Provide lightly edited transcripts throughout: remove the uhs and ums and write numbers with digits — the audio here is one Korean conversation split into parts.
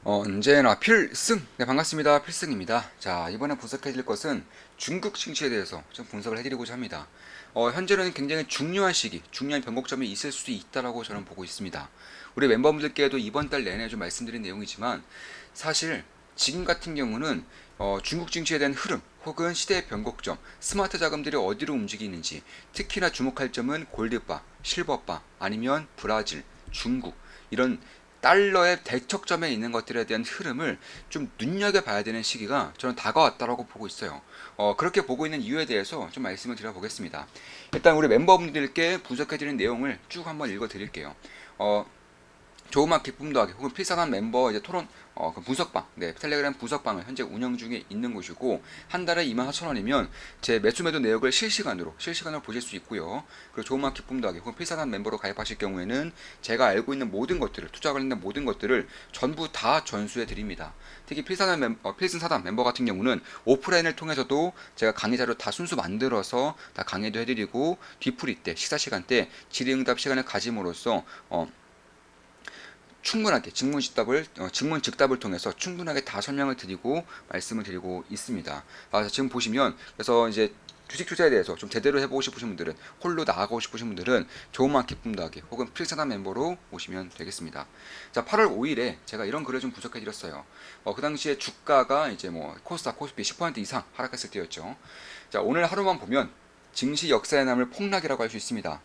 언제나 필승! 네, 반갑습니다. 필승입니다. 자, 이번에 분석해드릴 것은 중국 증시에 대해서 좀 분석을 해드리고자 합니다. 현재는 굉장히 중요한 시기, 중요한 변곡점이 있을 수 있다라고 저는 보고 있습니다. 우리 멤버분들께도 이번 달 내내 좀 말씀드린 내용이지만, 사실 지금 같은 경우는 중국 증시에 대한 흐름, 혹은 시대의 변곡점, 스마트 자금들이 어디로 움직이는지, 특히나 주목할 점은 골드바, 실버바, 아니면 브라질, 중국, 이런 달러의 대척점에 있는 것들에 대한 흐름을 좀 눈여겨봐야 되는 시기가 저는 다가왔다라고 보고 있어요. 그렇게 보고 있는 이유에 대해서 좀 말씀을 드려보겠습니다. 일단 우리 멤버분들께 분석해드리는 내용을 쭉 한번 읽어드릴게요. 조그만 기쁨 더하기 혹은 필사단 멤버 이제 토론 그 분석방, 네, 텔레그램 분석방을 현재 운영 중에 있는 곳이고, 한 달에 24,000원이면 제 매수 매도 내역을 실시간으로 보실 수 있고요. 그리고 조그만 기쁨 더하기 혹은 필사단 멤버로 가입하실 경우에는 제가 알고 있는 모든 것들을, 투자 관련된 모든 것들을 전부 다 전수해 드립니다. 특히 필승사단 멤버 같은 경우는 오프라인을 통해서도 제가 강의 자료 다 순수 만들어서 다 강의도 해드리고, 뒤풀이 때, 식사 시간 때 질의응답 시간을 가짐으로써 충분하게 증문 즉답을 통해서 충분하게 다 설명을 드리고 말씀을 드리고 있습니다. 지금 보시면, 그래서 이제 주식 투자에 대해서 좀 제대로 해보고 싶으신 분들은, 홀로 나가고 싶으신 분들은 조그만 기쁨 더하기 혹은 필사단 멤버로 오시면 되겠습니다. 자, 8월 5일에 제가 이런 글을 좀 분석해 드렸어요. 그 당시에 주가가 이제 뭐 코스닥, 코스피 10% 이상 하락했을 때였죠. 자, 오늘 하루만 보면 증시 역사에 남을 폭락이라고 할 수 있습니다.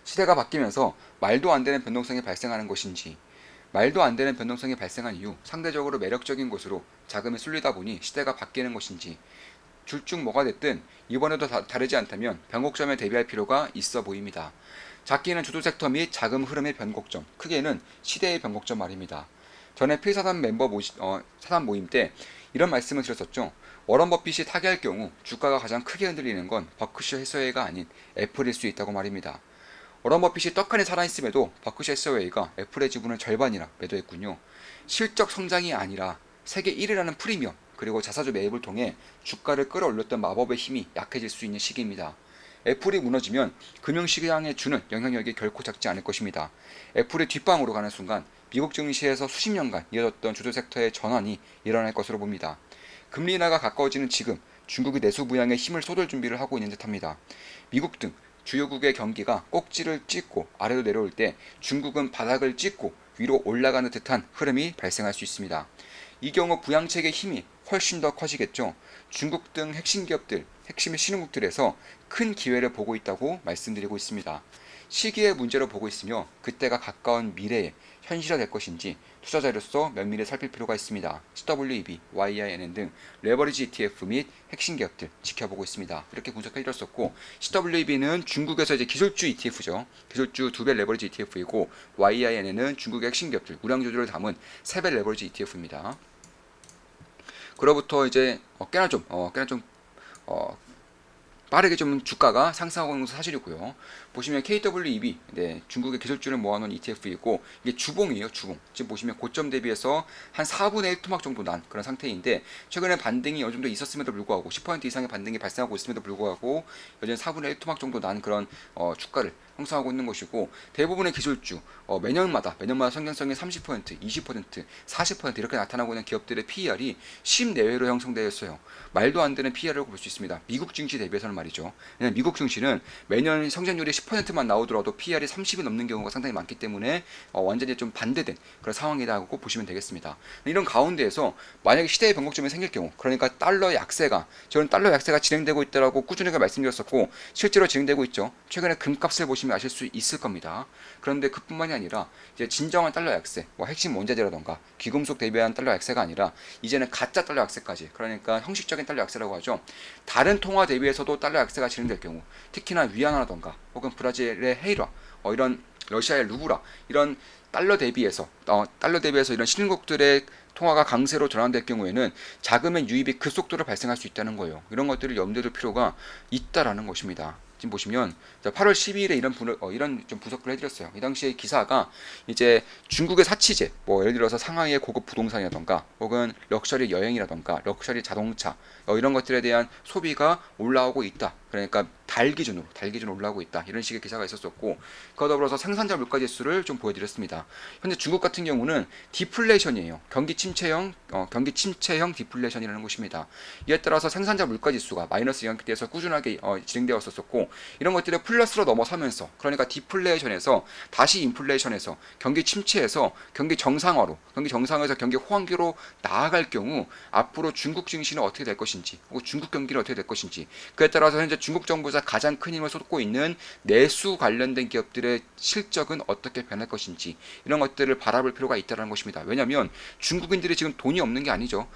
시대가 바뀌면서 말도 안 되는 변동성이 발생하는 것인지, 말도 안 되는 변동성이 발생한 이후 상대적으로 매력적인 곳으로 자금이 쏠리다 보니 시대가 바뀌는 것인지, 둘 중 뭐가 됐든 이번에도 다르지 않다면 변곡점에 대비할 필요가 있어 보입니다. 작게는 주도 섹터 및 자금 흐름의 변곡점, 크게는 시대의 변곡점 말입니다. 전에 필사단 사단 모임 때 이런 말씀을 드렸었죠. 워런 버핏이 타계할 경우 주가가 가장 크게 흔들리는 건 버크셔 해서웨이가 아닌 애플일 수 있다고 말입니다. 워런 버핏이 떡하니 살아있음에도 버크셔 해서웨이가 애플의 지분을 절반이나 매도했군요. 실적 성장이 아니라 세계 1위라는 프리미엄, 그리고 자사주 매입을 통해 주가를 끌어올렸던 마법의 힘이 약해질 수 있는 시기입니다. 애플이 무너지면 금융시장에 주는 영향력이 결코 작지 않을 것입니다. 애플이 뒷방으로 가는 순간 미국 증시에서 수십 년간 이어졌던 주도 섹터의 전환이 일어날 것으로 봅니다. 금리 인하가 가까워지는 지금 중국이 내수 부양에 힘을 쏟을 준비를 하고 있는 듯합니다. 미국 등 주요국의 경기가 꼭지를 찍고 아래로 내려올 때 중국은 바닥을 찍고 위로 올라가는 듯한 흐름이 발생할 수 있습니다. 이 경우 부양책의 힘이 훨씬 더 커지겠죠. 중국 등 핵심 기업들, 핵심 신흥국들에서 큰 기회를 보고 있다고 말씀드리고 있습니다. 시기의 문제로 보고 있으며 그때가 가까운 미래에 현실화될 것인지 투자자로서 면밀히 살필 필요가 있습니다. CWEB, YINN 등 레버리지 ETF 및 핵심 기업들 지켜보고 있습니다. 이렇게 분석해드렸었고, CWEB는 중국에서 이제 기술주 ETF죠. 기술주 2배 레버리지 ETF이고, YINN은 중국의 핵심 기업들, 우량 주주를 담은 3배 레버리지 ETF입니다. 그로부터 이제 꽤나 좀 빠르게 좀 주가가 상승하고 있는 것은 사실이고요. 보시면 KWEB, 네, 중국의 기술주를 모아놓은 ETF이고, 이게 주봉이에요, 주봉. 지금 보시면 고점 대비해서 한 4분의 1 토막 정도 난 그런 상태인데, 최근에 반등이 어느 정도 있었음에도 불구하고 10% 이상의 반등이 발생하고 있음에도 불구하고 여전히 4분의 1 토막 정도 난 그런 주가를 형성하고 있는 것이고, 대부분의 기술주 매년마다 성장성이 30%, 20%, 40% 이렇게 나타나고 있는 기업들의 PER이 10 내외로 형성되어 있어요. 말도 안 되는 PER이라고 볼 수 있습니다. 미국 증시 대비해서는 말이죠. 왜냐면 미국 증시는 매년 성장률이 10%만 나오더라도 PER이 30이 넘는 경우가 상당히 많기 때문에 완전히 좀 반대된 그런 상황이라고 보시면 되겠습니다. 이런 가운데에서 만약에 시대의 변곡점이 생길 경우, 그러니까 저는 달러 약세가 진행되고 있다라고 꾸준히 말씀드렸었고 실제로 진행되고 있죠. 최근에 금값을 보시면 아실 수 있을 겁니다. 그런데 그뿐만이 아니라 이제 진정한 달러 약세, 핵심 원자재라던가 귀금속 대비한 달러 약세가 아니라 이제는 가짜 달러 약세까지, 그러니까 형식적인 달러 약세라고 하죠. 다른 통화 대비해서도 달러 약세가 진행될 경우, 특히나 위안화라던가 혹은 브라질의 헤이라, 이런 러시아의 루브라, 이런 달러 대비해서 이런 신흥국들의 통화가 강세로 전환될 경우에는 자금의 유입이 급속도로 발생할 수 있다는 거예요. 이런 것들을 염두에 둘 필요가 있다라는 것입니다. 지금 보시면 8월 12일에 이런 좀 분석을 해드렸어요. 이 당시에 기사가 이제 중국의 사치제, 예를 들어서 상하이의 고급 부동산이라던가 혹은 럭셔리 여행이라던가 럭셔리 자동차 이런 것들에 대한 소비가 올라오고 있다. 그러니까 달 기준으로 올라오고 있다. 이런 식의 기사가 있었었고, 그와 더불어서 생산자 물가 지수를 좀 보여드렸습니다. 현재 중국 같은 경우는 디플레이션이에요. 경기 침체형 디플레이션이라는 것입니다. 이에 따라서 생산자 물가 지수가 마이너스 영향대에서 꾸준하게 진행되었었고, 이런 것들을 플러스로 넘어서면서, 그러니까 디플레이션에서 다시 인플레이션에서 경기 침체에서 경기 정상화에서 경기 호황기로 나아갈 경우 앞으로 중국 증시는 어떻게 될 것인지, 혹은 중국 경기는 어떻게 될 것인지, 그에 따라서 현재 중국 정부에서 가장 큰 힘을 쏟고 있는 내수 관련된 기업들의 실적은 어떻게 변할 것인지, 이런 것들을 바라볼 필요가 있다는 것입니다. 왜냐하면 중국인들이 지금 돈이 없는 게 아니죠.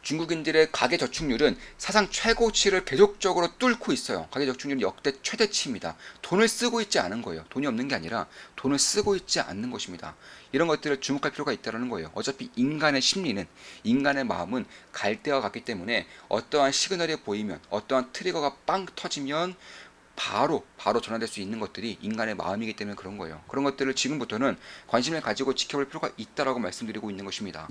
중국인들의 가계 저축률은 사상 최고치를 계속적으로 뚫고 있어요. 가계 저축률은 역대 최대치입니다. 돈을 쓰고 있지 않은 거예요. 돈이 없는 게 아니라 돈을 쓰고 있지 않는 것입니다. 이런 것들을 주목할 필요가 있다는 거예요. 어차피 인간의 심리는, 인간의 마음은 갈대와 같기 때문에 어떠한 시그널이 보이면, 어떠한 트리거가 빵 터지면 바로 전환될 수 있는 것들이 인간의 마음이기 때문에 그런 거예요. 그런 것들을 지금부터는 관심을 가지고 지켜볼 필요가 있다라고 말씀드리고 있는 것입니다.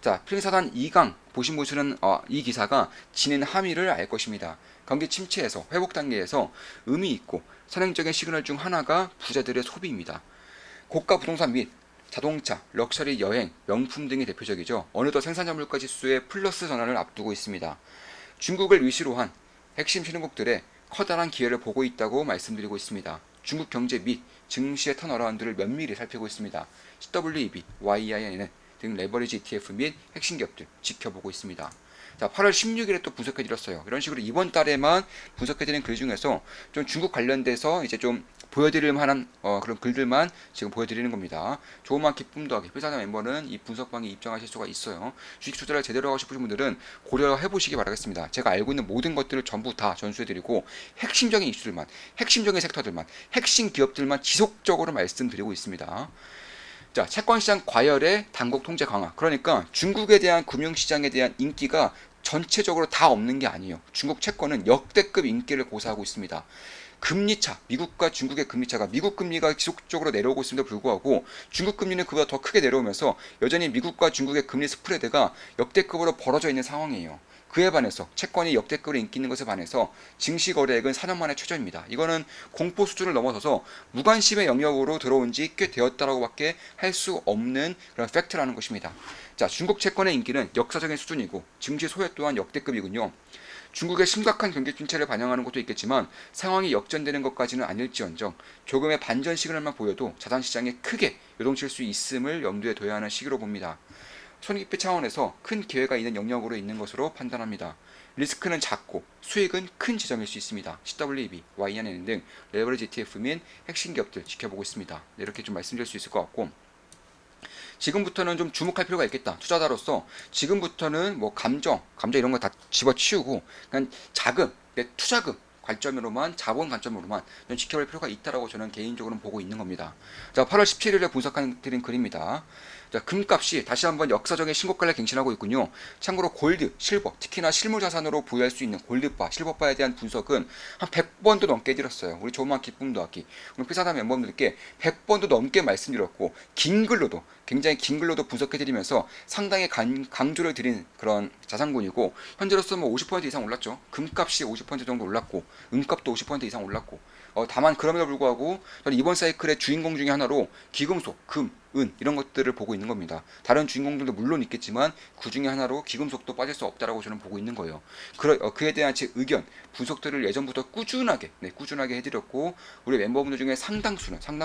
자, 필링사단 2강 보신 분들은 이 기사가 지닌 함의를 알 것입니다. 경기 침체에서 회복 단계에서 의미 있고 선행적인 시그널 중 하나가 부자들의 소비입니다. 고가 부동산 및 자동차, 럭셔리 여행, 명품 등이 대표적이죠. 어느덧 생산자 물가 지수의 플러스 전환을 앞두고 있습니다. 중국을 위시로 한 핵심 신흥국들의 커다란 기회를 보고 있다고 말씀드리고 있습니다. 중국 경제 및 증시의 턴어라운드를 면밀히 살피고 있습니다. CWEB, YIN 등 레버리지 ETF 및 핵심 기업들 지켜보고 있습니다. 자, 8월 16일에 또 분석해드렸어요. 이런 식으로 이번 달에만 분석해드린 글 중에서 좀 중국 관련돼서 이제 좀 보여드릴 만한 그런 글들만 지금 보여드리는 겁니다. 조그만 기쁨 더하기 회사장 멤버는 이 분석방에 입장하실 수가 있어요. 주식 투자를 제대로 하고 싶으신 분들은 고려해 보시기 바라겠습니다. 제가 알고 있는 모든 것들을 전부 다 전수해드리고 핵심적인 이슈들만, 핵심적인 섹터들만, 핵심 기업들만 지속적으로 말씀드리고 있습니다. 자, 채권시장 과열의 단국 통제 강화. 그러니까 중국에 대한 금융시장에 대한 인기가 전체적으로 다 없는 게 아니에요. 중국 채권은 역대급 인기를 고사하고 있습니다. 금리차, 미국과 중국의 금리차가, 미국 금리가 지속적으로 내려오고 있음에도 불구하고 중국 금리는 그보다 더 크게 내려오면서 여전히 미국과 중국의 금리 스프레드가 역대급으로 벌어져 있는 상황이에요. 그에 반해서 채권이 역대급으로 인기 있는 것에 반해서 증시 거래액은 4년 만에 최저입니다. 이거는 공포 수준을 넘어서서 무관심의 영역으로 들어온 지 꽤 되었다라고밖에 할 수 없는 그런 팩트라는 것입니다. 자, 중국 채권의 인기는 역사적인 수준이고 증시 소외 또한 역대급이군요. 중국의 심각한 경기 침체를 반영하는 것도 있겠지만 상황이 역전되는 것까지는 아닐지언정 조금의 반전 시그널만 보여도 자산시장에 크게 요동칠 수 있음을 염두에 둬야 하는 시기로 봅니다. 손익비 차원에서 큰 기회가 있는 영역으로 있는 것으로 판단합니다. 리스크는 작고 수익은 큰 지점일 수 있습니다. CWEB, YNN 등 레버리지 ETF 및 핵심 기업들 지켜보고 있습니다. 이렇게 좀 말씀드릴 수 있을 것 같고, 지금부터는 좀 주목할 필요가 있겠다. 투자자로서 지금부터는 뭐 감정 이런 거 다 집어치우고 그냥 자금, 내 투자금 관점으로만, 자본 관점으로만 좀 지켜볼 필요가 있다라고 저는 개인적으로 보고 있는 겁니다. 자, 8월 17일에 분석드린 글입니다. 자, 금값이 다시 한번 역사적인 신고가를 갱신하고 있군요. 참고로 골드, 실버, 특히나 실물 자산으로 보유할 수 있는 골드바, 실버바에 대한 분석은 한 100번도 넘게 해드렸어요. 우리 조만 기쁨도 하기. 우리 피사단 멤버분들께 100번도 넘게 말씀드렸고, 굉장히 긴 글로도 분석해드리면서 상당히 강조를 드린 그런 자산군이고, 현재로서 뭐 50% 이상 올랐죠. 금값이 50% 정도 올랐고, 은값도 50% 이상 올랐고, 다만 그럼에도 불구하고 저는 이번 사이클의 주인공 중에 하나로 기금속, 금, 은 이런 것들을 보고 있는 겁니다. 다른 주인공들도 물론 있겠지만 그 중에 하나로 기금속도 빠질 수 없다라고 저는 보고 있는 거예요. 그에 대한 제 의견, 분석들을 예전부터 꾸준하게 해드렸고, 우리 멤버분들 중에 상당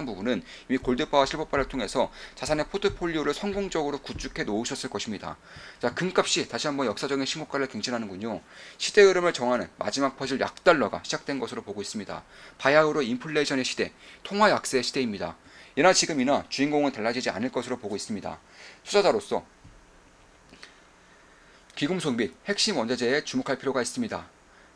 부분은 이미 골드바와 실버바를 통해서 자산의 포트폴리오를 성공적으로 구축해 놓으셨을 것입니다. 자, 금값이 다시 한번 역사적인 신고가를 갱신하는군요. 시대 흐름을 정하는 마지막 퍼즐 약달러가 시작된 것으로 보고 있습니다. 바야흐로 인플레이션의 시대, 통화 약세의 시대입니다. 예나 지금이나 주인공은 달라지지 않을 것으로 보고 있습니다. 투자자로서 귀금속 및 핵심 원자재에 주목할 필요가 있습니다.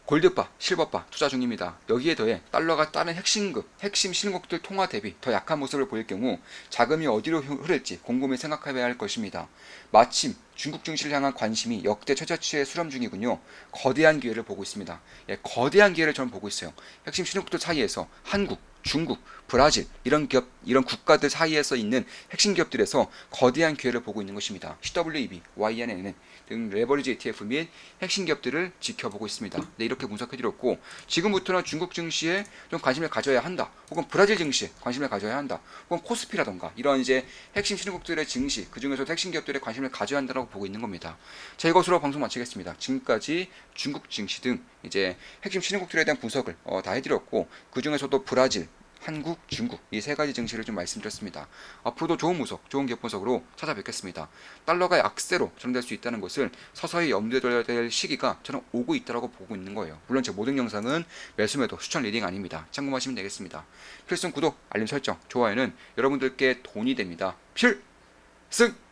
골드바, 실버바 투자 중입니다. 여기에 더해 달러가 다른 핵심 신흥국들 통화 대비 더 약한 모습을 보일 경우 자금이 어디로 흐를지 곰곰이 생각해야 할 것입니다. 마침 중국 증시를 향한 관심이 역대 최저치에 수렴 중이군요. 거대한 기회를 보고 있습니다. 거대한 기회를 저는 보고 있어요. 핵심 신흥국들 사이에서 한국, 중국, 브라질 이런 기업, 이런 국가들 사이에서 있는 핵심 기업들에서 거대한 기회를 보고 있는 것입니다. CWEB, YNN 등 레버리지 ETF 및 핵심 기업들을 지켜보고 있습니다. 네, 이렇게 분석해드렸고 지금부터는 중국 증시에 좀 관심을 가져야 한다. 혹은 브라질 증시에 관심을 가져야 한다. 혹은 코스피라던가 이런 이제 핵심 신흥국들의 증시, 그 중에서도 핵심 기업들에 관심을 가져야 한다고 보고 있는 겁니다. 자, 이것으로 방송 마치겠습니다. 지금까지 중국 증시 등 이제 핵심 신흥국들에 대한 분석을 다 해드렸고 그 중에서도 브라질, 한국, 중국 이 세 가지 증시를 좀 말씀드렸습니다. 앞으로도 좋은 분석, 좋은 기업 분석으로 찾아뵙겠습니다. 달러가 약세로 전환될 수 있다는 것을 서서히 염두에 둬야 될 시기가 저는 오고 있다고 보고 있는 거예요. 물론 제 모든 영상은 매수매도 추천 리딩 아닙니다. 참고하시면 되겠습니다. 필승 구독, 알림 설정, 좋아요는 여러분들께 돈이 됩니다. 필승!